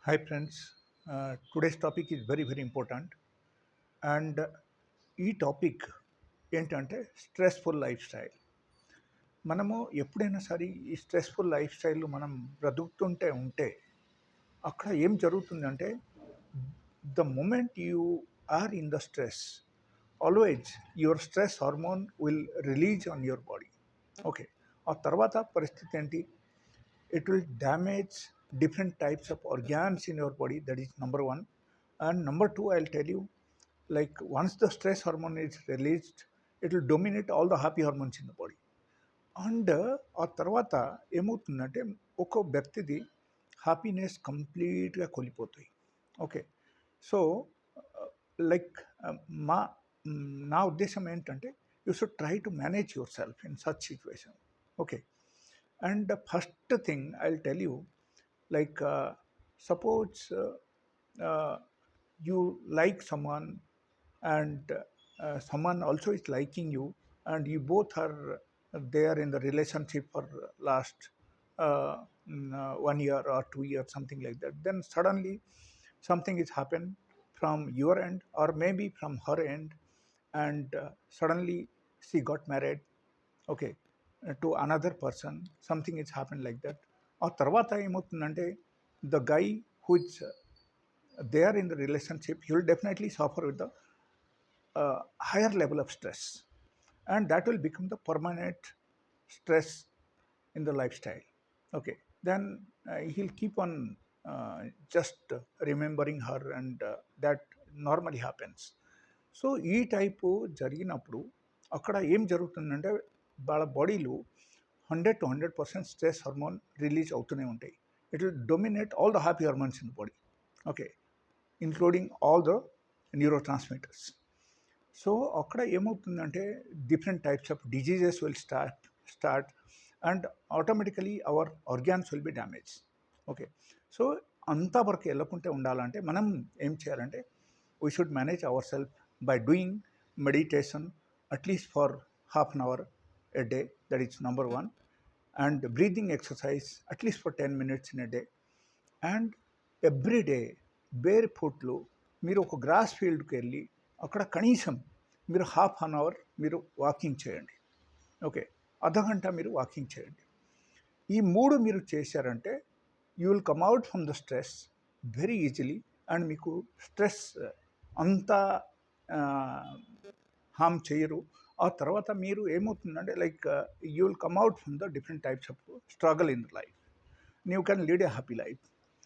Hi friends, today's topic is very important and ఈ topic ఏంటంటే stressful life style. మనము ఎప్పుడైనా సరే ఈ స్ట్రెస్ఫుల్ లైఫ్ స్టైల్ మనం బ్రతుకుతుంటే అక్కడ ఏం జరుగుతుందంటే the moment you are in the stress always your stress hormone will release on your body. Okay, ఆ తర్వాత పరిస్థితి ఏంటి? It will damage different types of organs in your body. That is number one. And number two, I'll tell you, like once the stress hormone is released, it will dominate all the happy hormones in the body. And ఆ తర్వాత ఏమవుతుందంటే ఒక వ్యక్తిది happiness కంప్లీట్గా కోల్పోతాయి. Okay, so like మా నా ఉద్దేశం ఏంటంటే you should try to manage your self in such situation. Okay, and the first thing I'll tell you, like suppose uh, you like someone and someone also is liking you, and you both are there in the relationship for last 1 year or 2 years, something like that. Then suddenly something is happened from your end or maybe from her end, and suddenly she got married. Okay, to another person, something it's happen like that. ఆ తర్వాత ఏమవుతుందంటే the guy who is they are in the relationship, you will definitely suffer with the higher level of stress, and that will become the permanent stress in the lifestyle. Okay, then he'll keep on just remembering her, and that normally happens. So ఈ type జరిగినప్పుడు అక్కడ ఏం జరుగుతుందంటే వాళ్ళ బాడీలో 100% stress hormone release అవుతూనే ఉంటాయి. It will dominate all the happy hormones in the body. Okay, including all the neurotransmitters. So అక్కడ ఏమవుతుందంటే different types of diseases will start and automatically our organs will be damage. Okay, so అంతవరకు వెళ్ళకుంటే ఉండాలంటే మనం ఏం చేయాలంటే we should manage our self by doing meditation at least for half an hour a day. That is number one. And breathing exercise at least for 10 minutes in a day. And every day bare ఫుట్లో మీరు ఒక grass ఫీల్డ్కి వెళ్ళి అక్కడ కనీసం మీరు half an hour మీరు walking చేయండి. ఓకే, అర్ధగంట మీరు వాకింగ్ చేయండి. ఈ మూడు మీరు చేశారంటే you will come out from the stress very easily, and మీకు స్ట్రెస్ అంతా హామ్ చేయరు. ఆ తర్వాత మీరు ఏమవుతుందంటే like you will come out from the different types of struggle in the life. You can lead a happy life.